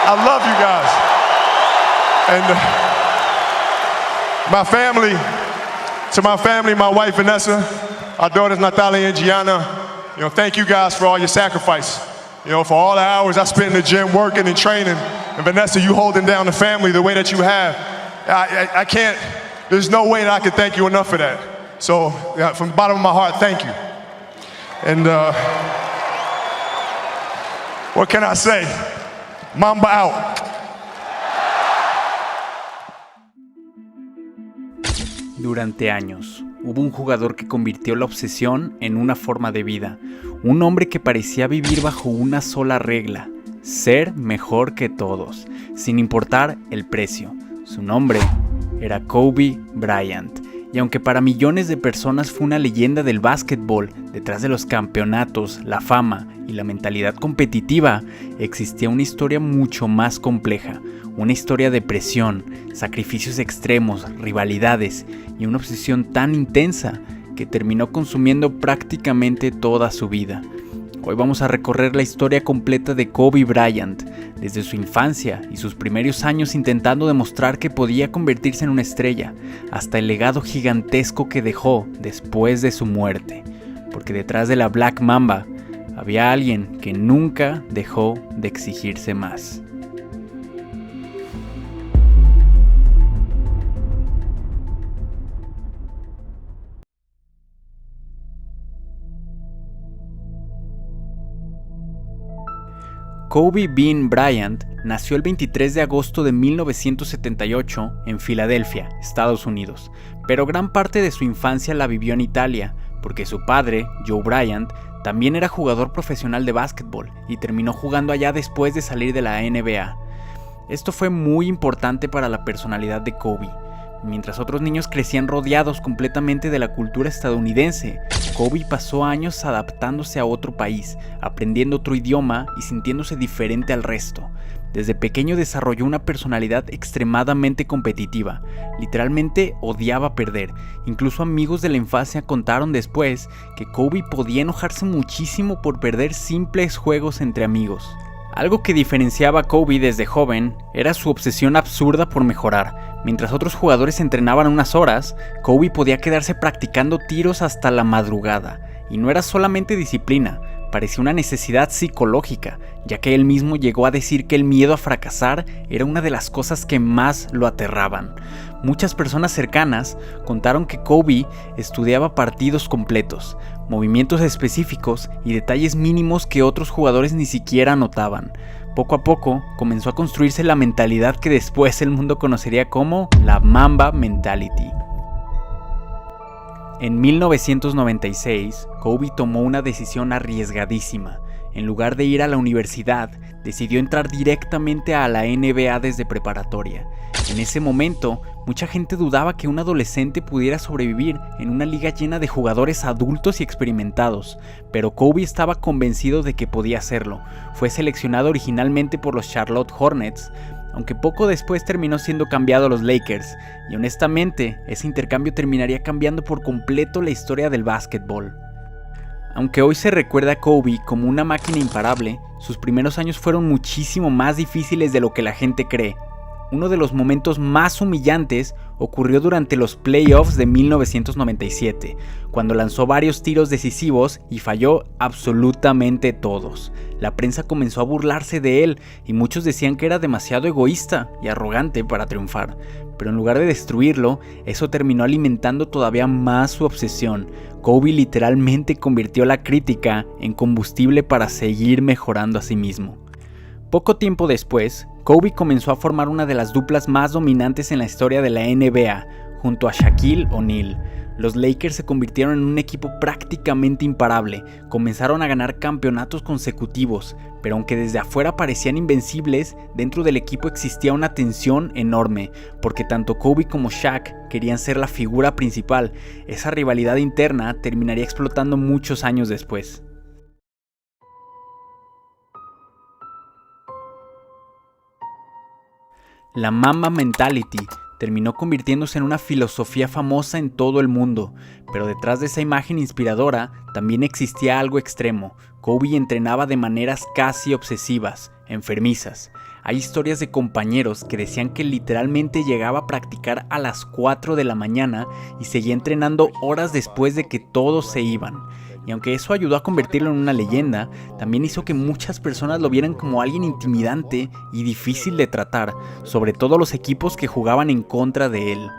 I love you guys. And to my family, my wife Vanessa, our daughters Natalia and Gianna, thank you guys for all your sacrifice. For all the hours I spent in the gym working and training. And Vanessa, you holding down the family the way that you have. I can't, there's no way that I can thank you enough for that. So from the bottom of my heart, thank you. And what can I say? Mamba out. Durante años, hubo un jugador que convirtió la obsesión en una forma de vida. Un hombre que parecía vivir bajo una sola regla: ser mejor que todos, sin importar el precio. Su nombre era Kobe Bryant. Y aunque para millones de personas fue una leyenda del básquetbol, detrás de los campeonatos, la fama y la mentalidad competitiva, existía una historia mucho más compleja. Una historia de presión, sacrificios extremos, rivalidades y una obsesión tan intensa que terminó consumiendo prácticamente toda su vida. Hoy vamos a recorrer la historia completa de Kobe Bryant, desde su infancia y sus primeros años intentando demostrar que podía convertirse en una estrella, hasta el legado gigantesco que dejó después de su muerte. Porque detrás de la Black Mamba había alguien que nunca dejó de exigirse más. Kobe Bean Bryant nació el 23 de agosto de 1978 en Filadelfia, Estados Unidos, pero gran parte de su infancia la vivió en Italia, porque su padre, Joe Bryant, también era jugador profesional de básquetbol y terminó jugando allá después de salir de la NBA. Esto fue muy importante para la personalidad de Kobe. Mientras otros niños crecían rodeados completamente de la cultura estadounidense, Kobe pasó años adaptándose a otro país, aprendiendo otro idioma y sintiéndose diferente al resto. Desde pequeño desarrolló una personalidad extremadamente competitiva. Literalmente odiaba perder. Incluso amigos de la infancia contaron después que Kobe podía enojarse muchísimo por perder simples juegos entre amigos. Algo que diferenciaba a Kobe desde joven era su obsesión absurda por mejorar. Mientras otros jugadores entrenaban unas horas, Kobe podía quedarse practicando tiros hasta la madrugada. Y no era solamente disciplina, parecía una necesidad psicológica, ya que él mismo llegó a decir que el miedo a fracasar era una de las cosas que más lo aterraban. Muchas personas cercanas contaron que Kobe estudiaba partidos completos, movimientos específicos y detalles mínimos que otros jugadores ni siquiera notaban. Poco a poco comenzó a construirse la mentalidad que después el mundo conocería como la Mamba Mentality. En 1996, Kobe tomó una decisión arriesgadísima. En lugar de ir a la universidad, decidió entrar directamente a la NBA desde preparatoria. En ese momento, mucha gente dudaba que un adolescente pudiera sobrevivir en una liga llena de jugadores adultos y experimentados, pero Kobe estaba convencido de que podía hacerlo. Fue seleccionado originalmente por los Charlotte Hornets, aunque poco después terminó siendo cambiado a los Lakers, y honestamente, ese intercambio terminaría cambiando por completo la historia del básquetbol. Aunque hoy se recuerda a Kobe como una máquina imparable, sus primeros años fueron muchísimo más difíciles de lo que la gente cree. Uno de los momentos más humillantes ocurrió durante los playoffs de 1997, cuando lanzó varios tiros decisivos y falló absolutamente todos. La prensa comenzó a burlarse de él y muchos decían que era demasiado egoísta y arrogante para triunfar. Pero en lugar de destruirlo, eso terminó alimentando todavía más su obsesión. Kobe literalmente convirtió la crítica en combustible para seguir mejorando a sí mismo. Poco tiempo después, Kobe comenzó a formar una de las duplas más dominantes en la historia de la NBA, junto a Shaquille O'Neal. Los Lakers se convirtieron en un equipo prácticamente imparable, comenzaron a ganar campeonatos consecutivos, pero aunque desde afuera parecían invencibles, dentro del equipo existía una tensión enorme, porque tanto Kobe como Shaq querían ser la figura principal. Esa rivalidad interna terminaría explotando muchos años después. La Mamba Mentality terminó convirtiéndose en una filosofía famosa en todo el mundo, pero detrás de esa imagen inspiradora también existía algo extremo. Kobe entrenaba de maneras casi obsesivas, enfermizas. Hay historias de compañeros que decían que literalmente llegaba a practicar a las 4 de la mañana y seguía entrenando horas después de que todos se iban. Y aunque eso ayudó a convertirlo en una leyenda, también hizo que muchas personas lo vieran como alguien intimidante y difícil de tratar, sobre todo los equipos que jugaban en contra de él.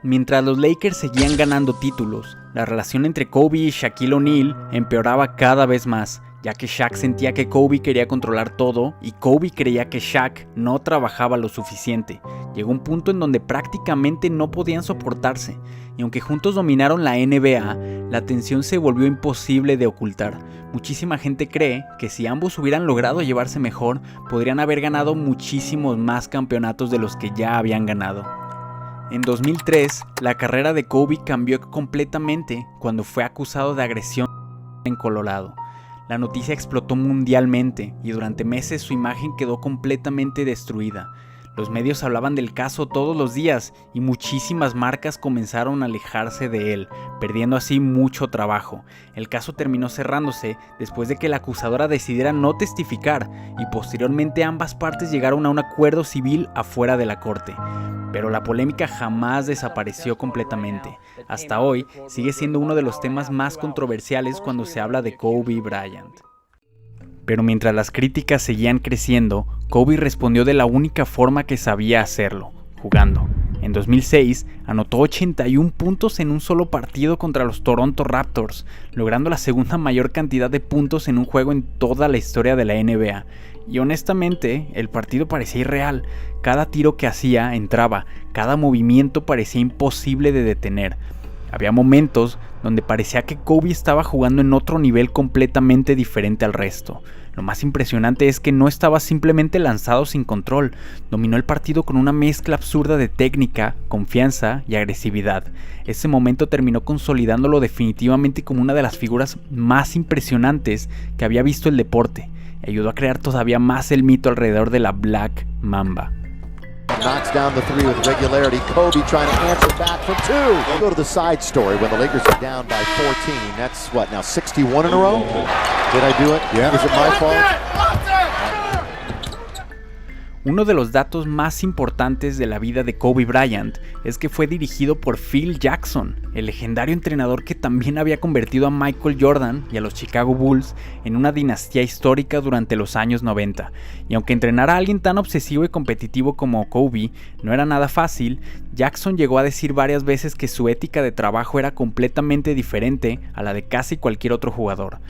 Mientras los Lakers seguían ganando títulos, la relación entre Kobe y Shaquille O'Neal empeoraba cada vez más, ya que Shaq sentía que Kobe quería controlar todo y Kobe creía que Shaq no trabajaba lo suficiente. Llegó un punto en donde prácticamente no podían soportarse, y aunque juntos dominaron la NBA, la tensión se volvió imposible de ocultar. Muchísima gente cree que si ambos hubieran logrado llevarse mejor, podrían haber ganado muchísimos más campeonatos de los que ya habían ganado. En 2003, la carrera de Kobe cambió completamente cuando fue acusado de agresión en Colorado. La noticia explotó mundialmente y durante meses su imagen quedó completamente destruida. Los medios hablaban del caso todos los días y muchísimas marcas comenzaron a alejarse de él, perdiendo así mucho trabajo. El caso terminó cerrándose después de que la acusadora decidiera no testificar y posteriormente ambas partes llegaron a un acuerdo civil afuera de la corte. Pero la polémica jamás desapareció completamente. Hasta hoy sigue siendo uno de los temas más controversiales cuando se habla de Kobe Bryant. Pero mientras las críticas seguían creciendo, Kobe respondió de la única forma que sabía hacerlo, jugando. En 2006, anotó 81 puntos en un solo partido contra los Toronto Raptors, logrando la segunda mayor cantidad de puntos en un juego en toda la historia de la NBA. Y honestamente, el partido parecía irreal. Cada tiro que hacía entraba, cada movimiento parecía imposible de detener. Había momentos donde parecía que Kobe estaba jugando en otro nivel completamente diferente al resto. Lo más impresionante es que no estaba simplemente lanzado sin control, dominó el partido con una mezcla absurda de técnica, confianza y agresividad. Ese momento terminó consolidándolo definitivamente como una de las figuras más impresionantes que había visto el deporte, y ayudó a crear todavía más el mito alrededor de la Black Mamba. Knocks down the three with regularity. Kobe trying to answer back from two. We'll go to the side story when the Lakers are down by 14. That's what, now 61 in a row? Did I do it? Yeah. Is it my fault? Uno de los datos más importantes de la vida de Kobe Bryant es que fue dirigido por Phil Jackson, el legendario entrenador que también había convertido a Michael Jordan y a los Chicago Bulls en una dinastía histórica durante los años 90. Y aunque entrenar a alguien tan obsesivo y competitivo como Kobe no era nada fácil, Jackson llegó a decir varias veces que su ética de trabajo era completamente diferente a la de casi cualquier otro jugador.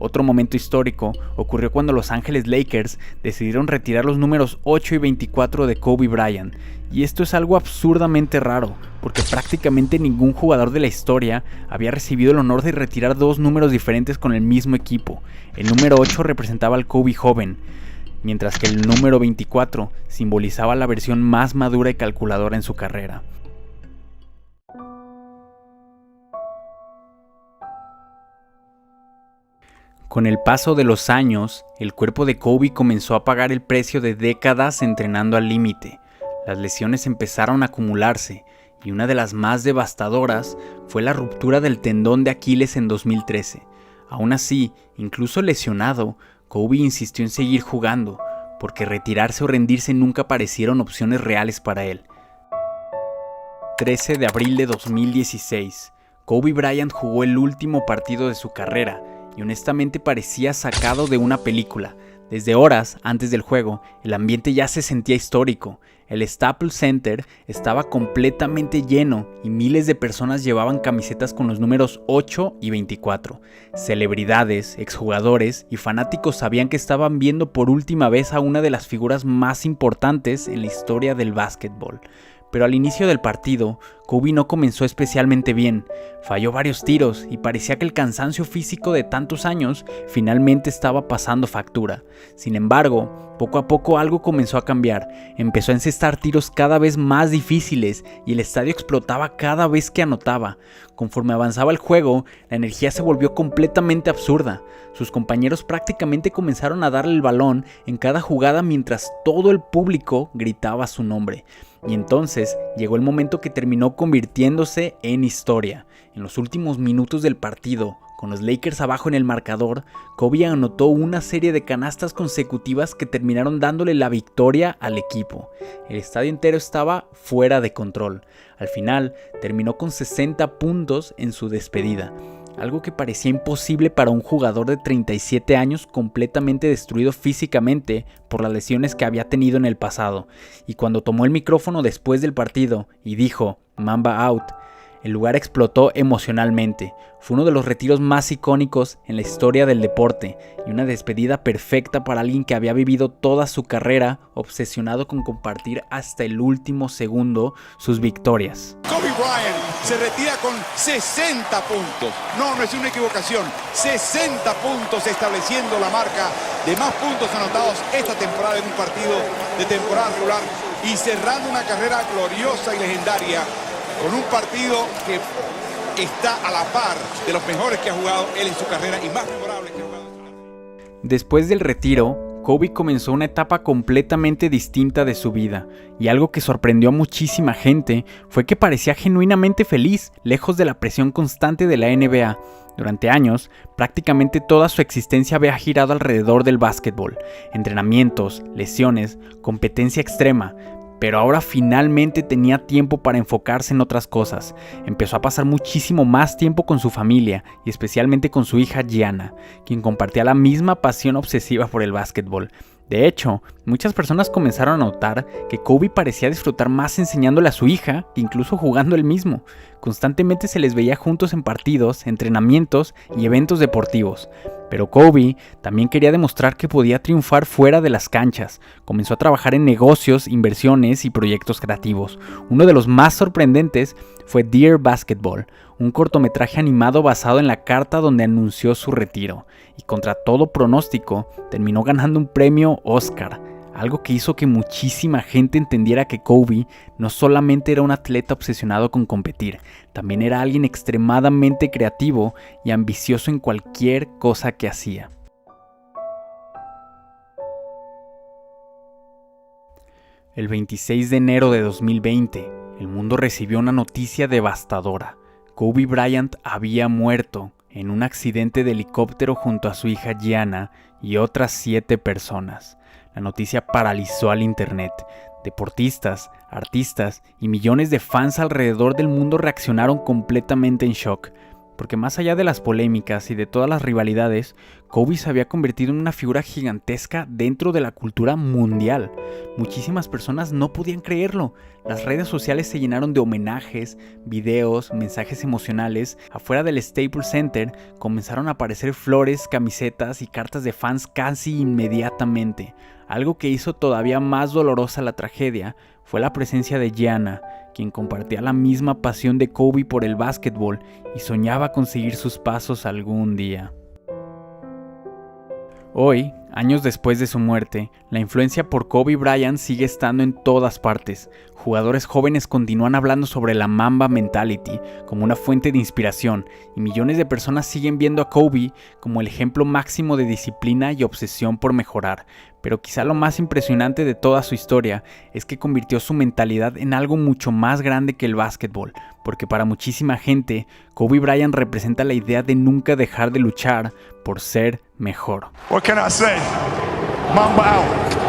Otro momento histórico ocurrió cuando Los Ángeles Lakers decidieron retirar los números 8 y 24 de Kobe Bryant, y esto es algo absurdamente raro, porque prácticamente ningún jugador de la historia había recibido el honor de retirar dos números diferentes con el mismo equipo. El número 8 representaba al Kobe joven, mientras que el número 24 simbolizaba la versión más madura y calculadora en su carrera. Con el paso de los años, el cuerpo de Kobe comenzó a pagar el precio de décadas entrenando al límite. Las lesiones empezaron a acumularse, y una de las más devastadoras fue la ruptura del tendón de Aquiles en 2013. Aún así, incluso lesionado, Kobe insistió en seguir jugando, porque retirarse o rendirse nunca parecieron opciones reales para él. 13 de abril de 2016, Kobe Bryant jugó el último partido de su carrera, y honestamente parecía sacado de una película. Desde horas antes del juego, el ambiente ya se sentía histórico. El Staples Center estaba completamente lleno y miles de personas llevaban camisetas con los números 8 y 24. Celebridades, exjugadores y fanáticos sabían que estaban viendo por última vez a una de las figuras más importantes en la historia del básquetbol. Pero al inicio del partido, Kobe no comenzó especialmente bien. Falló varios tiros y parecía que el cansancio físico de tantos años finalmente estaba pasando factura. Sin embargo, poco a poco algo comenzó a cambiar. Empezó a encestar tiros cada vez más difíciles y el estadio explotaba cada vez que anotaba. Conforme avanzaba el juego, la energía se volvió completamente absurda. Sus compañeros prácticamente comenzaron a darle el balón en cada jugada mientras todo el público gritaba su nombre. Y entonces llegó el momento que terminó convirtiéndose en historia. En los últimos minutos del partido, Con los Lakers abajo en el marcador, Kobe anotó una serie de canastas consecutivas que terminaron dándole la victoria al equipo. El estadio entero estaba fuera de control. Al final, terminó con 60 puntos en su despedida, algo que parecía imposible para un jugador de 37 años completamente destruido físicamente por las lesiones que había tenido en el pasado. Y cuando tomó el micrófono después del partido y dijo "Mamba out", el lugar explotó emocionalmente. Fue uno de los retiros más icónicos en la historia del deporte y una despedida perfecta para alguien que había vivido toda su carrera obsesionado con compartir hasta el último segundo sus victorias. Kobe Bryant se retira con 60 puntos. No es una equivocación. 60 puntos, estableciendo la marca de más puntos anotados esta temporada en un partido de temporada regular y cerrando una carrera gloriosa y legendaria con un partido que está a la par de los mejores que ha jugado él en su carrera y más memorables que ha jugado en su carrera. Después del retiro, Kobe comenzó una etapa completamente distinta de su vida, y algo que sorprendió a muchísima gente fue que parecía genuinamente feliz, lejos de la presión constante de la NBA. Durante años, prácticamente toda su existencia había girado alrededor del básquetbol, entrenamientos, lesiones, competencia extrema. Pero ahora finalmente tenía tiempo para enfocarse en otras cosas. Empezó a pasar muchísimo más tiempo con su familia y especialmente con su hija Gianna, quien compartía la misma pasión obsesiva por el básquetbol. De hecho, muchas personas comenzaron a notar que Kobe parecía disfrutar más enseñándole a su hija que incluso jugando él mismo. Constantemente se les veía juntos en partidos, entrenamientos y eventos deportivos. Pero Kobe también quería demostrar que podía triunfar fuera de las canchas. Comenzó a trabajar en negocios, inversiones y proyectos creativos. Uno de los más sorprendentes fue Dear Basketball, un cortometraje animado basado en la carta donde anunció su retiro. Y contra todo pronóstico, terminó ganando un premio Oscar. Algo que hizo que muchísima gente entendiera que Kobe no solamente era un atleta obsesionado con competir, también era alguien extremadamente creativo y ambicioso en cualquier cosa que hacía. El 26 de enero de 2020, el mundo recibió una noticia devastadora. Kobe Bryant había muerto en un accidente de helicóptero junto a su hija Gianna y otras 7 personas. La noticia paralizó al internet. Deportistas, artistas y millones de fans alrededor del mundo reaccionaron completamente en shock, porque más allá de las polémicas y de todas las rivalidades, Kobe se había convertido en una figura gigantesca dentro de la cultura mundial. Muchísimas personas no podían creerlo. Las redes sociales se llenaron de homenajes, videos, mensajes emocionales. Afuera del Staples Center comenzaron a aparecer flores, camisetas y cartas de fans casi inmediatamente. Algo que hizo todavía más dolorosa la tragedia fue la presencia de Gianna, quien compartía la misma pasión de Kobe por el básquetbol y soñaba con seguir sus pasos algún día. Hoy, años después de su muerte, la influencia por Kobe Bryant sigue estando en todas partes. Jugadores jóvenes continúan hablando sobre la Mamba Mentality como una fuente de inspiración y millones de personas siguen viendo a Kobe como el ejemplo máximo de disciplina y obsesión por mejorar. Pero quizá lo más impresionante de toda su historia es que convirtió su mentalidad en algo mucho más grande que el básquetbol, porque para muchísima gente, Kobe Bryant representa la idea de nunca dejar de luchar por ser mejor. What can I say? Mamba out.